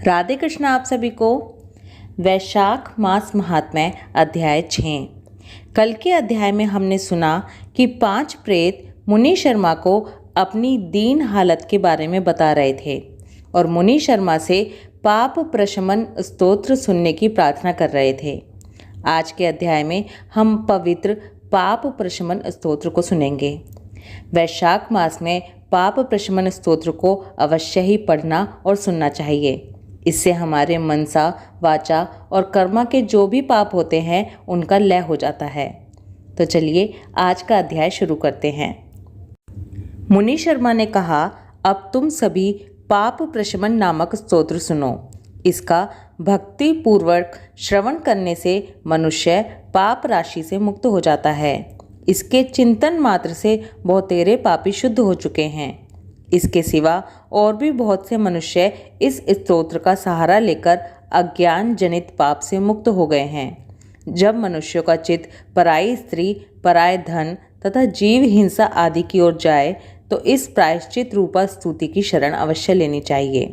राधे कृष्ण आप सभी को। वैशाख मास महात्म्य अध्याय 6। कल के अध्याय में हमने सुना कि 5 प्रेत मुनि शर्मा को अपनी दीन हालत के बारे में बता रहे थे और मुनि शर्मा से पाप प्रशमन स्तोत्र सुनने की प्रार्थना कर रहे थे। आज के अध्याय में हम पवित्र पाप प्रशमन स्तोत्र को सुनेंगे। वैशाख मास में पाप प्रशमन स्तोत्र को अवश्य ही पढ़ना और सुनना चाहिए। इससे हमारे मनसा, वाचा और कर्मा के जो भी पाप होते हैं उनका लय हो जाता है। तो चलिए आज का अध्याय शुरू करते हैं। मुनि शर्मा ने कहा, अब तुम सभी पाप प्रशमन नामक स्तोत्र सुनो। इसका भक्ति पूर्वक श्रवण करने से मनुष्य पाप राशि से मुक्त हो जाता है। इसके चिंतन मात्र से बहुतेरे पापी शुद्ध हो चुके हैं। इसके सिवा और भी बहुत से मनुष्य इस स्तोत्र का सहारा लेकर अज्ञान जनित पाप से मुक्त हो गए हैं। जब मनुष्यों का चित्त पराई स्त्री, पराय धन तथा जीव हिंसा आदि की ओर जाए तो इस प्रायश्चित रूपा स्तुति की शरण अवश्य लेनी चाहिए।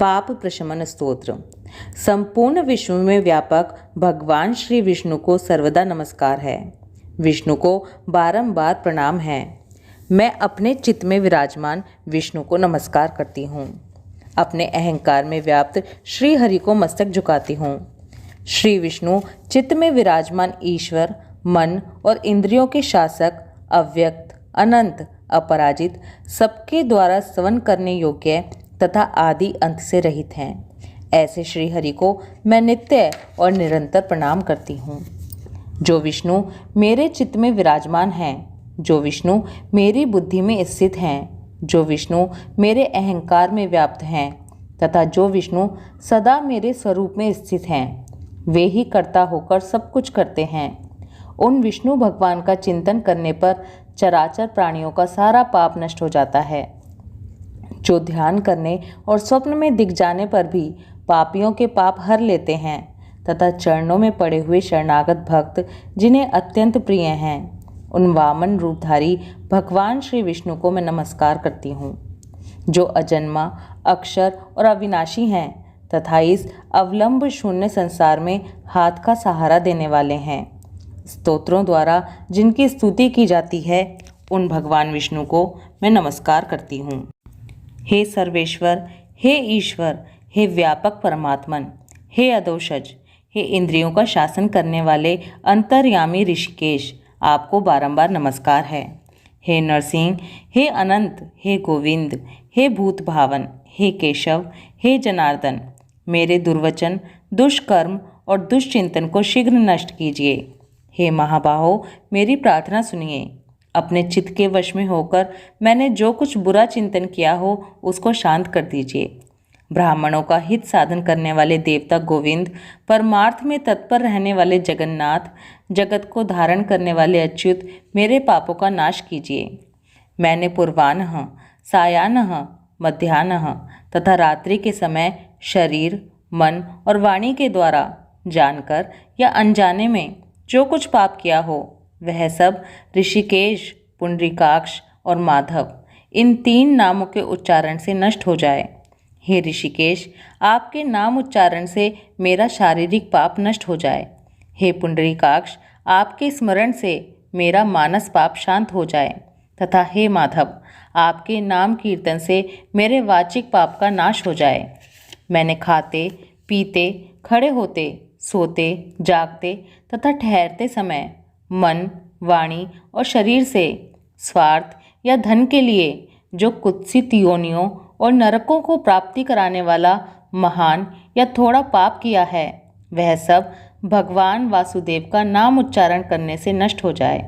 पाप प्रशमन स्तोत्र। संपूर्ण विश्व में व्यापक भगवान श्री विष्णु को सर्वदा नमस्कार है। विष्णु को बारंबार प्रणाम है। मैं अपने चित्त में विराजमान विष्णु को नमस्कार करती हूँ। अपने अहंकार में व्याप्त श्री हरि को मस्तक झुकाती हूँ। श्री विष्णु चित्त में विराजमान ईश्वर, मन और इंद्रियों के शासक, अव्यक्त, अनंत, अपराजित, सबके द्वारा स्तवन करने योग्य तथा आदि अंत से रहित हैं। ऐसे श्री हरि को मैं नित्य और निरंतर प्रणाम करती हूँ। जो विष्णु मेरे चित्त में विराजमान हैं, जो विष्णु मेरी बुद्धि में स्थित हैं, जो विष्णु मेरे अहंकार में व्याप्त हैं तथा जो विष्णु सदा मेरे स्वरूप में स्थित हैं, वे ही कर्ता होकर सब कुछ करते हैं। उन विष्णु भगवान का चिंतन करने पर चराचर प्राणियों का सारा पाप नष्ट हो जाता है। जो ध्यान करने और स्वप्न में दिख जाने पर भी पापियों के पाप हर लेते हैं तथा चरणों में पड़े हुए शरणागत भक्त जिन्हें अत्यंत प्रिय हैं, उन वामन रूपधारी भगवान श्री विष्णु को मैं नमस्कार करती हूँ। जो अजन्मा, अक्षर और अविनाशी हैं तथा इस अवलंब शून्य संसार में हाथ का सहारा देने वाले हैं। स्तोत्रों द्वारा जिनकी स्तुति की जाती है उन भगवान विष्णु को मैं नमस्कार करती हूँ। हे सर्वेश्वर, हे ईश्वर, हे व्यापक परमात्मन, हे अदोषज, हे इंद्रियों का शासन करने वाले अंतर्यामी ऋषिकेश, आपको बारंबार नमस्कार है। हे नरसिंह, हे अनंत, हे गोविंद, हे भूत भावन, हे केशव, हे जनार्दन, मेरे दुर्वचन, दुष्कर्म और दुष्चिंतन को शीघ्र नष्ट कीजिए। हे महाबाहो, मेरी प्रार्थना सुनिए। अपने चित्त के वश में होकर मैंने जो कुछ बुरा चिंतन किया हो उसको शांत कर दीजिए। ब्राह्मणों का हित साधन करने वाले देवता गोविंद, परमार्थ में तत्पर रहने वाले जगन्नाथ, जगत को धारण करने वाले अच्युत, मेरे पापों का नाश कीजिए। मैंने पूर्वाह्न, सायाह्न, मध्याह्न तथा रात्रि के समय शरीर, मन और वाणी के द्वारा जानकर या अनजाने में जो कुछ पाप किया हो वह सब ऋषिकेश, पुंडरीकाक्ष और माधव, इन 3 नामों के उच्चारण से नष्ट हो जाए। हे ऋषिकेश, आपके नाम उच्चारण से मेरा शारीरिक पाप नष्ट हो जाए। हे पुंडरीकाक्ष, आपके स्मरण से मेरा मानस पाप शांत हो जाए तथा हे माधव, आपके नाम कीर्तन से मेरे वाचिक पाप का नाश हो जाए। मैंने खाते, पीते, खड़े होते, सोते, जागते तथा ठहरते समय मन, वाणी और शरीर से स्वार्थ या धन के लिए जो कुत्सित योनियों और नरकों को प्राप्ति कराने वाला महान या थोड़ा पाप किया है, वह सब भगवान वासुदेव का नाम उच्चारण करने से नष्ट हो जाए।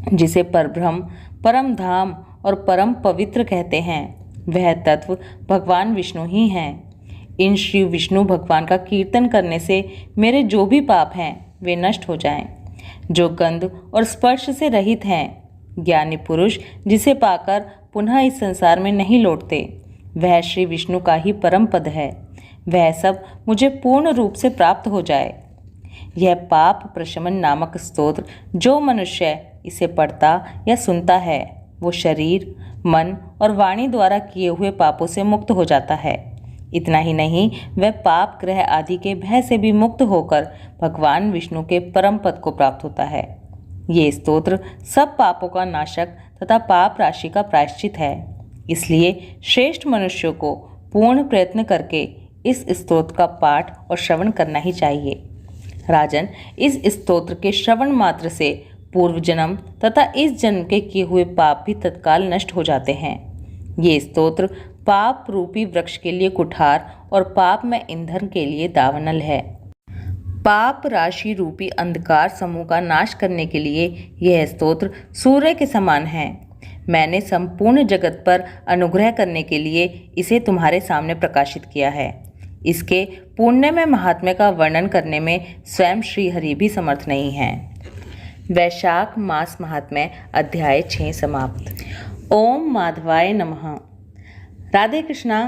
जिसे परब्रह्म, परम धाम और परम पवित्र कहते हैं, वह तत्व भगवान विष्णु ही हैं। इन श्री विष्णु भगवान का कीर्तन करने से मेरे जो भी पाप हैं वे नष्ट हो जाएं। जो गंध और स्पर्श से रहित हैं, ज्ञानी पुरुष जिसे पाकर पुनः इस संसार में नहीं लौटते, वह श्री विष्णु का ही परम पद है। वह सब मुझे पूर्ण रूप से प्राप्त हो जाए। यह पाप प्रशमन नामक स्तोत्र जो मनुष्य इसे पढ़ता या सुनता है, वो शरीर, मन और वाणी द्वारा किए हुए पापों से मुक्त हो जाता है। इतना ही नहीं, वह पाप ग्रह आदि के भय से भी मुक्त होकर भगवान विष्णु के परम पद को प्राप्त होता है। ये स्तोत्र सब पापों का नाशक तथा पाप राशि का प्रायश्चित है। इसलिए श्रेष्ठ मनुष्यों को पूर्ण प्रयत्न करके इस स्तोत्र का पाठ और श्रवण करना ही चाहिए। राजन, इस स्तोत्र के श्रवण मात्र से पूर्व जन्म तथा इस जन्म के किए हुए पाप भी तत्काल नष्ट हो जाते हैं। ये स्तोत्र पाप रूपी वृक्ष के लिए कुठार और पाप में ईंधन के लिए दावानल है। पाप राशि रूपी अंधकार समूह का नाश करने के लिए यह स्तोत्र सूर्य के समान है। मैंने संपूर्ण जगत पर अनुग्रह करने के लिए इसे तुम्हारे सामने प्रकाशित किया है। इसके पुण्यमय महात्म्य का वर्णन करने में स्वयं श्री हरि भी समर्थ नहीं हैं। वैशाख मास महात्म्य अध्याय 6 समाप्त। ओम माधवाय नमः। राधे कृष्णा।